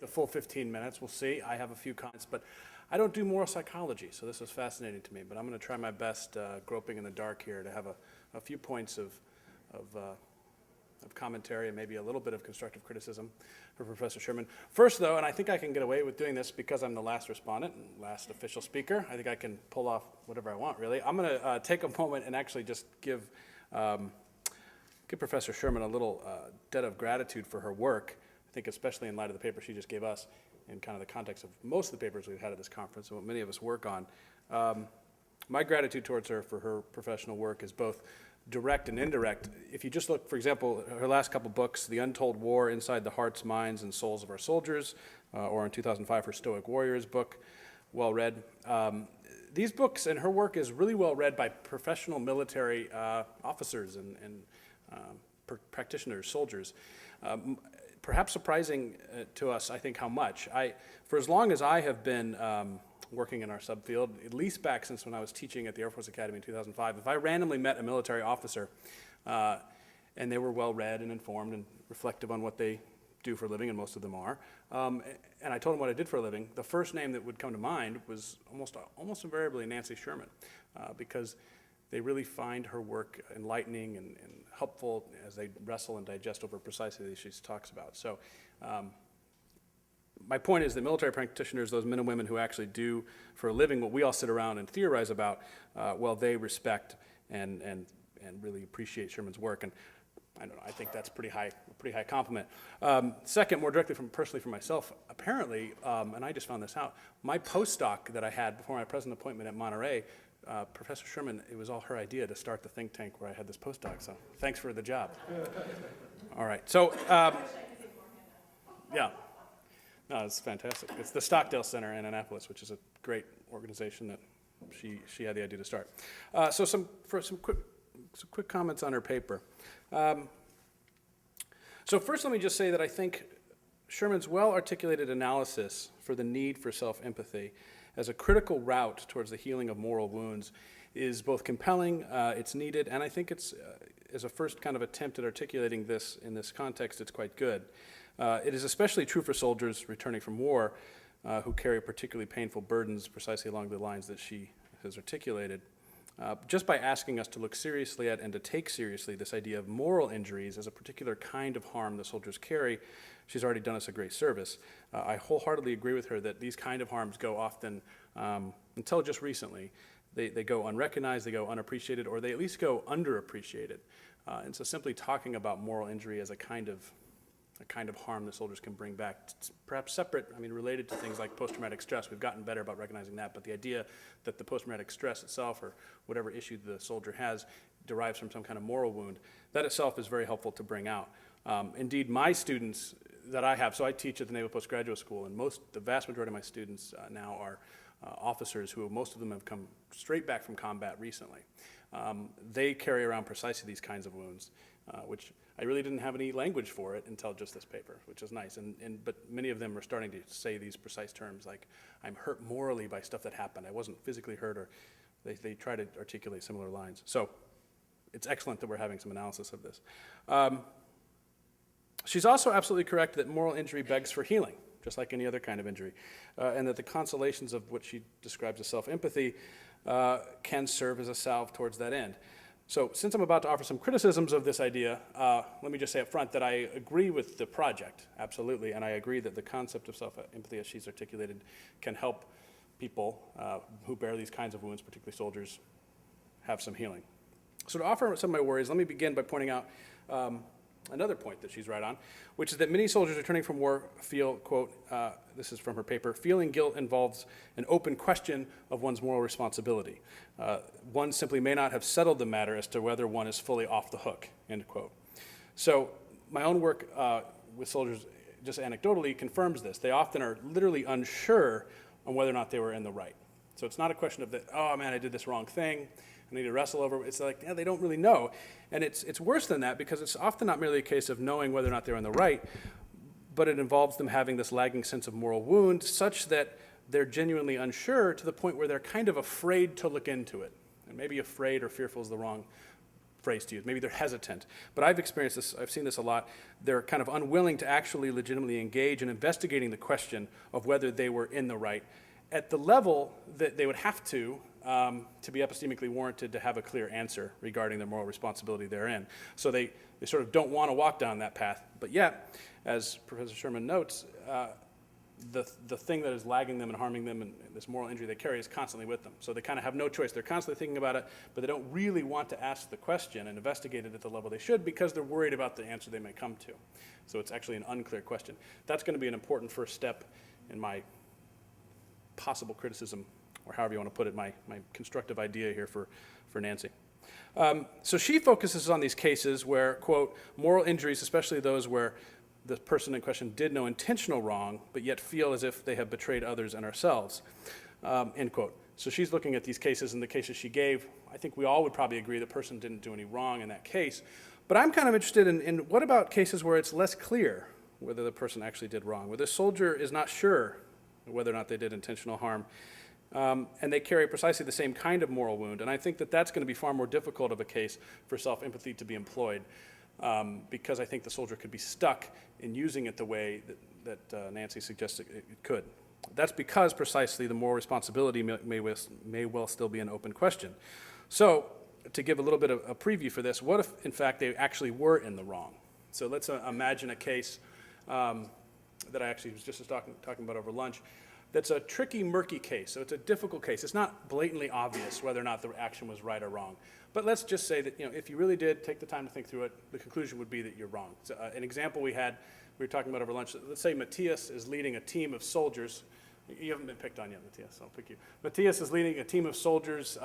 the full 15 minutes. We'll see. I have a few comments, but I don't do moral psychology, so this was fascinating to me. But I'm going to try my best, groping in the dark here, to have a few points of commentary and maybe a little bit of constructive criticism for Professor Sherman. First, though, and I think I can get away with doing this because I'm the last respondent and last official speaker. I think I can pull off whatever I want, really. I'm going to take a moment and actually just give Professor Sherman a little debt of gratitude for her work. I think especially in light of the paper she just gave us, in kind of the context of most of the papers we've had at this conference and what many of us work on. My gratitude towards her for her professional work is both direct and indirect. If you just look, for example, her last couple books, The Untold War, Inside the Hearts, Minds, and Souls of Our Soldiers, or in 2005, her Stoic Warriors book, well read. These books and her work is really well read by professional military officers and practitioners, soldiers. Perhaps surprising to us, I think, how much. For as long as I have been working in our subfield, at least back since when I was teaching at the Air Force Academy in 2005, if I randomly met a military officer and they were well-read and informed and reflective on what they do for a living, and most of them are, and I told them what I did for a living, the first name that would come to mind was almost invariably Nancy Sherman, because they really find her work enlightening and helpful as they wrestle and digest over precisely the issues she talks about. So my point is that military practitioners, those men and women who actually do for a living what we all sit around and theorize about, well, they respect and really appreciate Sherman's work. And I don't know, I think that's a pretty high compliment. Second, more directly personally for myself, apparently, and I just found this out, my postdoc that I had before my present appointment at Monterey, Professor Sherman, it was all her idea to start the think tank where I had this postdoc, so thanks for the job. All right, so, yeah. No, it's fantastic. It's the Stockdale Center in Annapolis, which is a great organization that she had the idea to start. So some quick comments on her paper. So first, let me just say that I think Sherman's well-articulated analysis for the need for self-empathy as a critical route towards the healing of moral wounds is both compelling, it's needed, and I think it's, as a first kind of attempt at articulating this in this context, it's quite good. It is especially true for soldiers returning from war who carry particularly painful burdens precisely along the lines that she has articulated. Just by asking us to look seriously at and to take seriously this idea of moral injuries as a particular kind of harm the soldiers carry, she's already done us a great service. I wholeheartedly agree with her that these kind of harms go often, until just recently, they go unrecognized, they go unappreciated, or they at least go underappreciated. And so simply talking about moral injury as a kind of harm the soldiers can bring back, perhaps separate, related to things like post-traumatic stress. We've gotten better about recognizing that, but the idea that the post-traumatic stress itself, or whatever issue the soldier has, derives from some kind of moral wound, that itself is very helpful to bring out. Indeed, my students that I have, so I teach at the Naval Postgraduate School, and the vast majority of my students now are officers who, most of them have come straight back from combat recently. They carry around precisely these kinds of wounds, which I really didn't have any language for it until just this paper, which is nice. But many of them are starting to say these precise terms, like, I'm hurt morally by stuff that happened. I wasn't physically hurt, or they try to articulate similar lines. So it's excellent that we're having some analysis of this. She's also absolutely correct that moral injury begs for healing, just like any other kind of injury, and that the consolations of what she describes as self-empathy can serve as a salve towards that end. So since I'm about to offer some criticisms of this idea, let me just say up front that I agree with the project, absolutely, and I agree that the concept of self-empathy as she's articulated can help people who bear these kinds of wounds, particularly soldiers, have some healing. So to offer some of my worries, let me begin by pointing out another point that she's right on, which is that many soldiers returning from war feel, quote, this is from her paper, feeling guilt involves an open question of one's moral responsibility. One simply may not have settled the matter as to whether one is fully off the hook, end quote. So my own work with soldiers, just anecdotally, confirms this. They often are literally unsure on whether or not they were in the right. So it's not a question of that, oh man, I did this wrong thing, I need to wrestle over. It's like, yeah, they don't really know. And it's worse than that, because it's often not merely a case of knowing whether or not they're in the right, but it involves them having this lagging sense of moral wound such that they're genuinely unsure to the point where they're kind of afraid to look into it. And maybe afraid or fearful is the wrong phrase to use. Maybe they're hesitant. But I've experienced this, I've seen this a lot. They're kind of unwilling to actually legitimately engage in investigating the question of whether they were in the right at the level that they would have to be epistemically warranted to have a clear answer regarding their moral responsibility therein. So they sort of don't want to walk down that path. But yet, as Professor Sherman notes, the thing that is lagging them and harming them and this moral injury they carry is constantly with them. So they kind of have no choice. They're constantly thinking about it, but they don't really want to ask the question and investigate it at the level they should because they're worried about the answer they may come to. So it's actually an unclear question. That's going to be an important first step in my possible criticism, or however you want to put it, my constructive idea here for Nancy. So she focuses on these cases where, quote, moral injuries, especially those where the person in question did no intentional wrong, but yet feel as if they have betrayed others and ourselves, end quote. So she's looking at these cases, and the cases she gave, I think we all would probably agree the person didn't do any wrong in that case. But I'm kind of interested in what about cases where it's less clear whether the person actually did wrong, where the soldier is not sure whether or not they did intentional harm, and they carry precisely the same kind of moral wound. And I think that that's going to be far more difficult of a case for self-empathy to be employed, because I think the soldier could be stuck in using it the way that Nancy suggested it could. That's because precisely the moral responsibility may well still be an open question. So to give a little bit of a preview for this, what if, in fact, they actually were in the wrong? So let's imagine a case that I actually was just talking about over lunch. That's a tricky, murky case. So it's a difficult case. It's not blatantly obvious whether or not the action was right or wrong. But let's just say that, if you really did take the time to think through it, the conclusion would be that you're wrong. So, an example we were talking about over lunch. Let's say Matthias is leading a team of soldiers. You haven't been picked on yet, Matthias, so I'll pick you. Matthias is leading a team of soldiers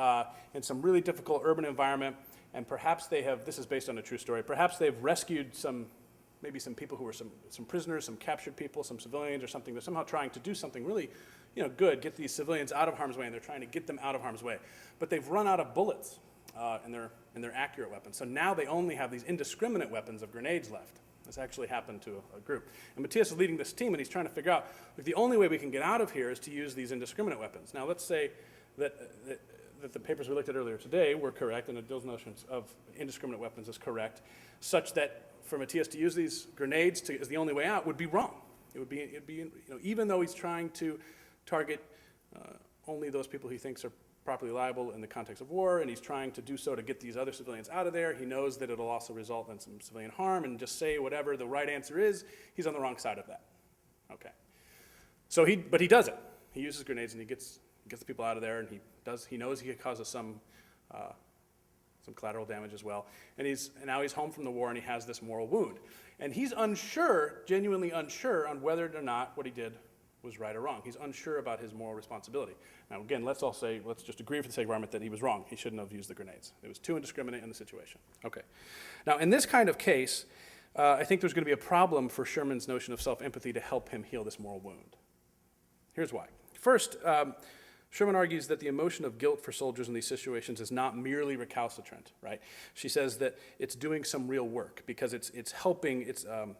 in some really difficult urban environment, and perhaps they have, this is based on a true story, perhaps they've rescued maybe some people who were some prisoners, some captured people, some civilians or something. They're somehow trying to do something really, good, get these civilians out of harm's way, and they're trying to get them out of harm's way. But they've run out of bullets in their accurate weapons. So now they only have these indiscriminate weapons of grenades left. This actually happened to a group. And Matthias is leading this team, and he's trying to figure out, the only way we can get out of here is to use these indiscriminate weapons. Now, let's say that the papers we looked at earlier today were correct, and that those notions of indiscriminate weapons is correct, such that for Matthias to use these grenades as the only way out would be wrong. It'd be even though he's trying to target only those people he thinks are properly liable in the context of war, and he's trying to do so to get these other civilians out of there. He knows that it'll also result in some civilian harm, and just say whatever the right answer is, he's on the wrong side of that. Okay. So but he does it. He uses grenades, and he gets the people out of there, and he knows he causes some collateral damage as well. And now he's home from the war, and he has this moral wound. And he's unsure, genuinely unsure, on whether or not what he did was right or wrong. He's unsure about his moral responsibility. Now, again, let's just agree for the sake of argument that he was wrong. He shouldn't have used the grenades. It was too indiscriminate in the situation. Okay. Now, in this kind of case, I think there's going to be a problem for Sherman's notion of self-empathy to help him heal this moral wound. Here's why. First, Sherman argues that the emotion of guilt for soldiers in these situations is not merely recalcitrant, right? She says that it's doing some real work because it's helping,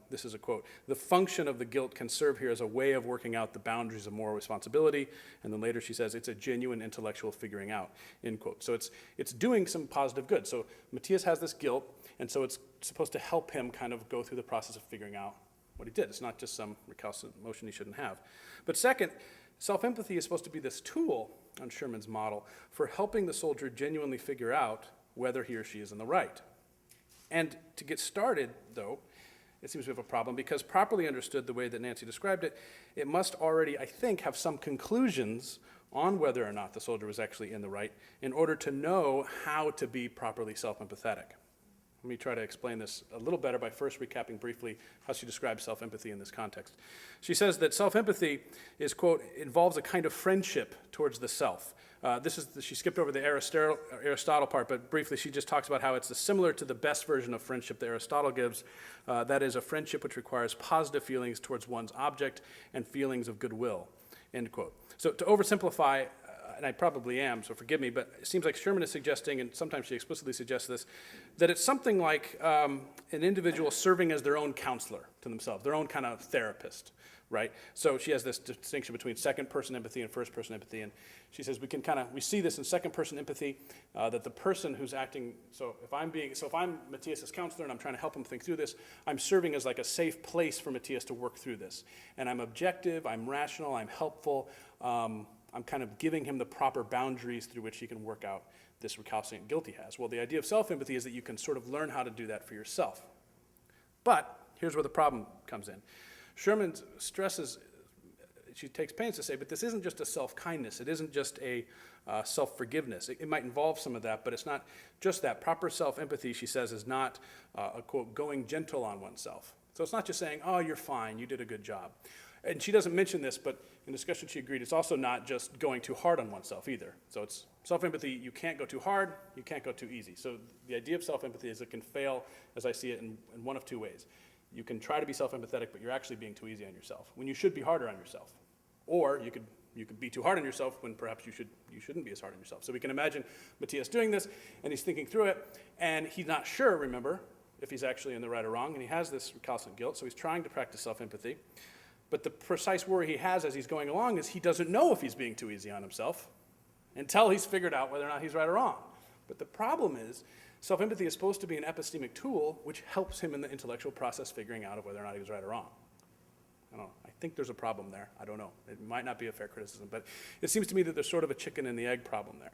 this is a quote, the function of the guilt can serve here as a way of working out the boundaries of moral responsibility, and then later she says it's a genuine intellectual figuring out, end quote. So it's doing some positive good. So Matthias has this guilt, and so it's supposed to help him kind of go through the process of figuring out what he did. It's not just some recalcitrant emotion he shouldn't have. But second, self-empathy is supposed to be this tool on Sherman's model for helping the soldier genuinely figure out whether he or she is in the right. And to get started, though, it seems we have a problem because properly understood the way that Nancy described it, it must already, I think, have some conclusions on whether or not the soldier was actually in the right in order to know how to be properly self-empathetic. Let me try to explain this a little better by first recapping briefly how she describes self-empathy in this context. She says that self-empathy is, quote, involves a kind of friendship towards the self. She skipped over the Aristotle part, but briefly she just talks about how it's similar to the best version of friendship that Aristotle gives. That is a friendship which requires positive feelings towards one's object and feelings of goodwill, end quote. So to oversimplify, and I probably am, so forgive me, but it seems like Sherman is suggesting, and sometimes she explicitly suggests this, that it's something like an individual serving as their own counselor to themselves, their own kind of therapist. right? So she has this distinction between second-person empathy and first-person empathy, and she says we see this in second-person empathy, that the person who's acting, so if I'm Matthias's counselor and I'm trying to help him think through this, I'm serving as like a safe place for Matthias to work through this. And I'm objective, I'm rational, I'm helpful, I'm kind of giving him the proper boundaries through which he can work out this recalcitrant guilt he has. Well, the idea of self-empathy is that you can sort of learn how to do that for yourself. But here's where the problem comes in. Sherman stresses, she takes pains to say, but this isn't just a self-kindness. It isn't just a self-forgiveness. It might involve some of that, but it's not just that. Proper self-empathy, she says, is not a, quote, going gentle on oneself. So it's not just saying, oh, you're fine, you did a good job. And she doesn't mention this, but in discussion she agreed, it's also not just going too hard on oneself either. So it's self-empathy, you can't go too hard, you can't go too easy. So the idea of self-empathy is it can fail, as I see it, in one of two ways. You can try to be self-empathetic, but you're actually being too easy on yourself, when you should be harder on yourself. Or you could be too hard on yourself when perhaps you shouldn't be as hard on yourself. So we can imagine Matthias doing this, and he's thinking through it, and he's not sure, remember, if he's actually in the right or wrong, and he has this recalcitrant guilt, so he's trying to practice self-empathy. But the precise worry he has as he's going along is he doesn't know if he's being too easy on himself until he's figured out whether or not he's right or wrong. But the problem is, self-empathy is supposed to be an epistemic tool which helps him in the intellectual process figuring out of whether or not he was right or wrong. I don't know. I think there's a problem there. I don't know. It might not be a fair criticism, but it seems to me that there's sort of a chicken and the egg problem there.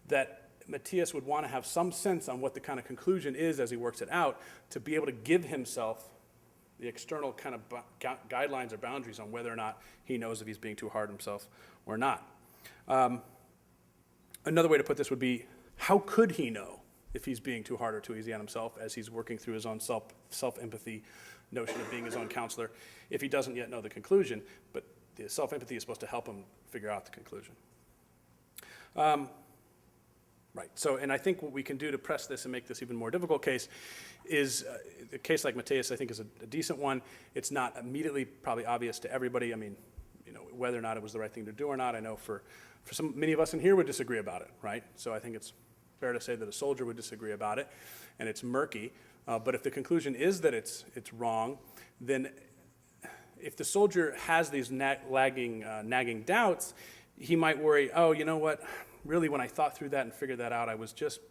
That Matthias would want to have some sense on what the kind of conclusion is as he works it out to be able to give himself the external kind of guidelines or boundaries on whether or not he knows if he's being too hard on himself or not. Another way to put this would be, how could he know if he's being too hard or too easy on himself as he's working through his own self-empathy notion of being his own counselor if he doesn't yet know the conclusion, but the self-empathy is supposed to help him figure out the conclusion. Right, so, and I think what we can do to press this and make this even more difficult case is, a case like Matthias I think is a decent one. It's not immediately probably obvious to everybody. I mean, whether or not it was the right thing to do or not, I know for many of us in here would disagree about it, right? So I think it's fair to say that a soldier would disagree about it, and it's murky. But if the conclusion is that it's wrong, then if the soldier has these nagging doubts, he might worry, oh, you know what? Really, when I thought through that and figured that out, I was just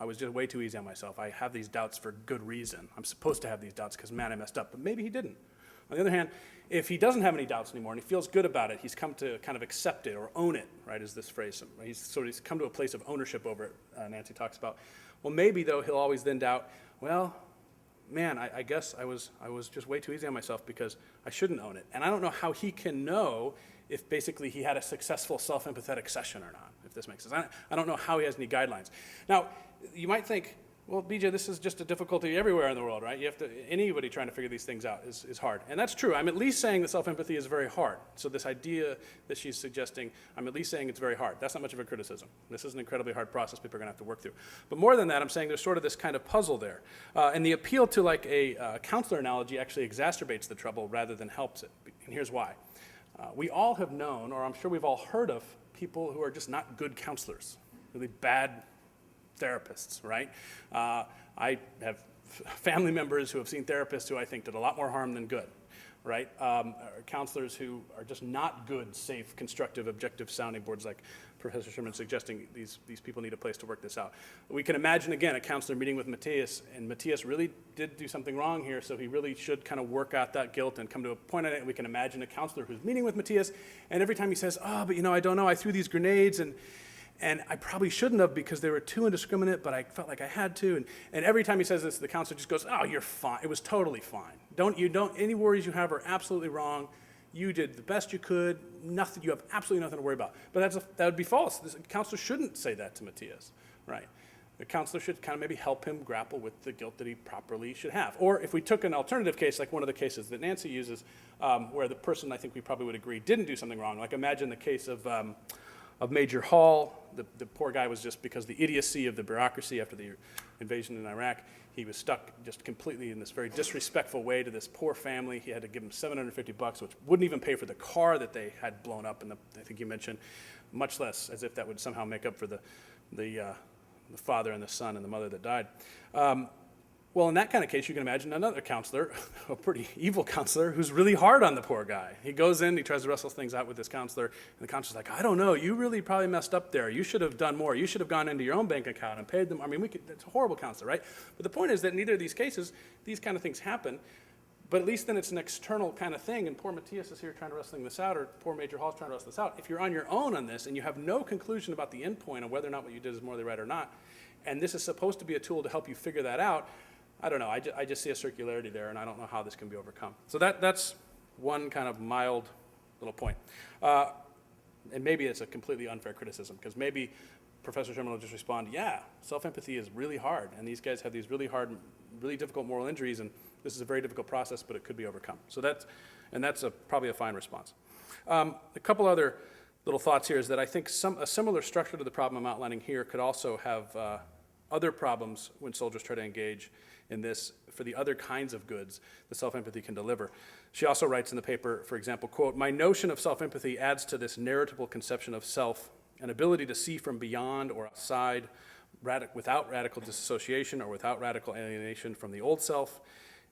way too easy on myself. I have these doubts for good reason. I'm supposed to have these doubts because, man, I messed up. But maybe he didn't. On the other hand, if he doesn't have any doubts anymore and he feels good about it, he's come to kind of accept it or own it, right, is this phrase. He's come to a place of ownership over it, Nancy talks about. Well, maybe, though, he'll always then doubt, well, man, I guess I was just way too easy on myself because I shouldn't own it. And I don't know how he can know if basically he had a successful self-empathetic session or not, if this makes sense. I don't know how he has any guidelines. Now, you might think, well, BJ, this is just a difficulty everywhere in the world, right? Anybody trying to figure these things out is hard. And that's true. I'm at least saying that self-empathy is very hard. So this idea that she's suggesting, I'm at least saying it's very hard. That's not much of a criticism. This is an incredibly hard process people are going to have to work through. But more than that, I'm saying there's sort of this kind of puzzle there. And the appeal to like a counselor analogy actually exacerbates the trouble rather than helps it. And here's why. We all have known, or I'm sure we've all heard of, people who are just not good counselors, really bad therapists, right? I have family members who have seen therapists who I think did a lot more harm than good, right? Counselors who are just not good, safe, constructive, objective sounding boards like Professor Sherman suggesting these people need a place to work this out. We can imagine, again, a counselor meeting with Matthias, and Matthias really did do something wrong here, so he really should kind of work out that guilt and come to a point on it. And we can imagine a counselor who's meeting with Matthias, and every time he says, oh, but I don't know, I threw these grenades, and I probably shouldn't have because they were too indiscriminate, but I felt like I had to. And every time he says this, the counselor just goes, oh, you're fine. It was totally fine. Any worries you have are absolutely wrong. You did the best you could. Nothing. You have absolutely nothing to worry about. But that would be false. The counselor shouldn't say that to Matthias, right? The counselor should kind of maybe help him grapple with the guilt that he properly should have. Or if we took an alternative case, like one of the cases that Nancy uses, where the person, I think we probably would agree, didn't do something wrong. Like imagine the case of Major Hall. The poor guy was just, because the idiocy of the bureaucracy after the invasion in Iraq, he was stuck just completely in this very disrespectful way to this poor family. He had to give them $750, which wouldn't even pay for the car that they had blown up, and I think you mentioned, much less as if that would somehow make up for the father and the son and the mother that died. Well, in that kind of case, you can imagine another counselor, a pretty evil counselor, who's really hard on the poor guy. He goes in, he tries to wrestle things out with this counselor, and the counselor's like, I don't know, you really probably messed up there. You should have done more. You should have gone into your own bank account and paid them. I mean, it's a horrible counselor, right? But the point is that in either of these cases, these kind of things happen, but at least then it's an external kind of thing, and poor Matthias is here trying to wrestle this out, or poor Major Hall's trying to wrestle this out. If you're on your own on this, and you have no conclusion about the end point of whether or not what you did is morally right or not, and this is supposed to be a tool to help you figure that out, I don't know, I just see a circularity there, and I don't know how this can be overcome. So that's one kind of mild little point. And maybe it's a completely unfair criticism, because maybe Professor Sherman will just respond, yeah, self-empathy is really hard, and these guys have these really hard, really difficult moral injuries, and this is a very difficult process, but it could be overcome. So that's probably a fine response. A couple other little thoughts here is that I think a similar structure to the problem I'm outlining here could also have other problems when soldiers try to engage in this for the other kinds of goods that self-empathy can deliver. She also writes in the paper, for example, quote, my notion of self-empathy adds to this narratable conception of self an ability to see from beyond or outside without radical disassociation or without radical alienation from the old self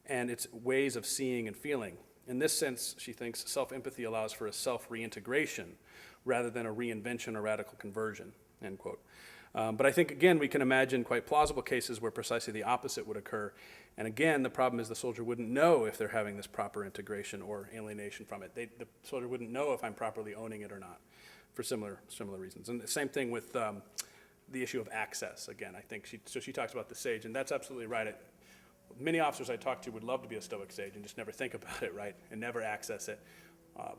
and its ways of seeing and feeling. In this sense, she thinks self-empathy allows for a self-reintegration rather than a reinvention or radical conversion, end quote. But I think, again, we can imagine quite plausible cases where precisely the opposite would occur. And again, the problem is the soldier wouldn't know if they're having this proper integration or alienation from it. The soldier wouldn't know if I'm properly owning it or not for similar reasons. And the same thing with the issue of access. Again, I think she talks about the sage, and that's absolutely right. Many officers I talk to would love to be a stoic sage and just never think about it, right, and never access it.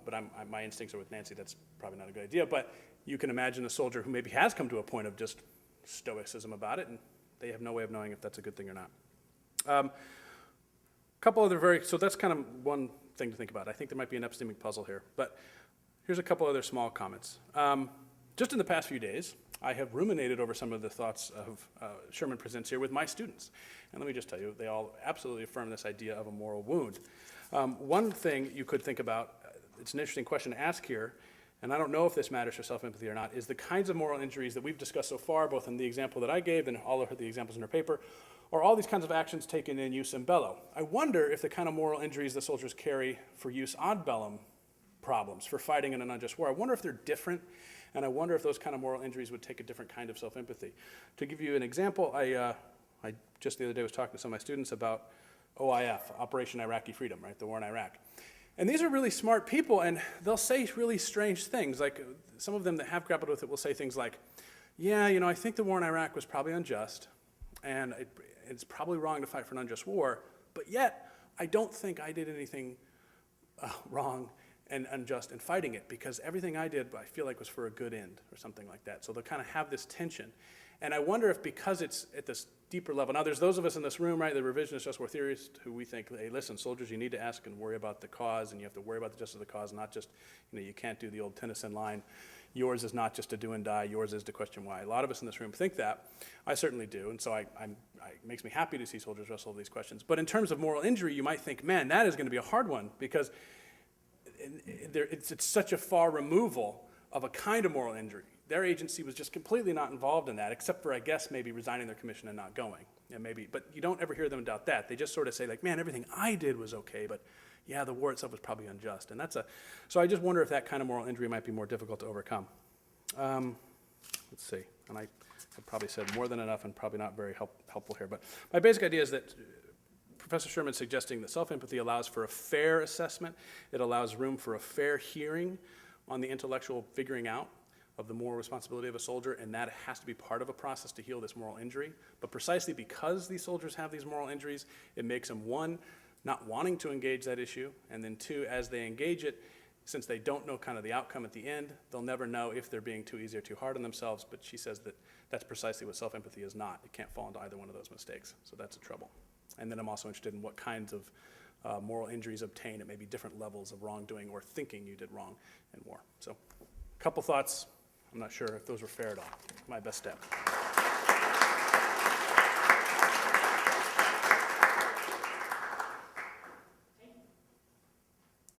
But my instincts are with Nancy, that's probably not a good idea. But you can imagine a soldier who maybe has come to a point of just stoicism about it, and they have no way of knowing if that's a good thing or not. Couple other so that's kind of one thing to think about. I think there might be an epistemic puzzle here. But here's a couple other small comments. Just in the past few days, I have ruminated over some of the thoughts of Sherman presents here with my students. And let me just tell you, they all absolutely affirm this idea of a moral wound. One thing you could think about, it's an interesting question to ask here, and I don't know if this matters for self-empathy or not, is the kinds of moral injuries that we've discussed so far, both in the example that I gave and all of the examples in her paper, are all these kinds of actions taken in jus in bello. I wonder if the kind of moral injuries the soldiers carry for jus ad bellum problems, for fighting in an unjust war, I wonder if they're different, and I wonder if those kind of moral injuries would take a different kind of self-empathy. To give you an example, I just the other day was talking to some of my students about OIF, Operation Iraqi Freedom, right, the war in Iraq. And these are really smart people, and they'll say really strange things. Like some of them that have grappled with it will say things like, yeah, you know, I think the war in Iraq was probably unjust, and it's probably wrong to fight for an unjust war, but yet I don't think I did anything wrong and unjust in fighting it, because everything I did I feel like was for a good end or something like that. So they'll kind of have this tension. And I wonder if because it's at this deeper level, now there's those of us in this room, right, the revisionist just war theorists who we think, hey, listen, soldiers, you need to ask and worry about the cause, and you have to worry about the justice of the cause, not just, you know, you can't do the old Tennyson line, yours is not just to do and die, yours is to question why. A lot of us in this room think that. I certainly do, and so it makes me happy to see soldiers wrestle with these questions. But in terms of moral injury, you might think, man, that is going to be a hard one, because it's such a far removal of a kind of moral injury. Their agency was just completely not involved in that, except for, I guess, maybe resigning their commission and not going. Yeah, maybe, but you don't ever hear them doubt that. They just sort of say, like, man, everything I did was okay, but yeah, the war itself was probably unjust. And so I just wonder if that kind of moral injury might be more difficult to overcome. Let's see, and I probably said more than enough and probably not very helpful here, but my basic idea is that Professor Sherman is suggesting that self-empathy allows for a fair assessment. It allows room for a fair hearing on the intellectual figuring out of the moral responsibility of a soldier, and that has to be part of a process to heal this moral injury. But precisely because these soldiers have these moral injuries, it makes them, one, not wanting to engage that issue, and then two, as they engage it, since they don't know kind of the outcome at the end, they'll never know if they're being too easy or too hard on themselves, but she says that that's precisely what self-empathy is not. It can't fall into either one of those mistakes, so that's a trouble. And then I'm also interested in what kinds of moral injuries obtain at maybe different levels of wrongdoing or thinking you did wrong in war. So a couple thoughts. I'm not sure if those were fair at all. My best step.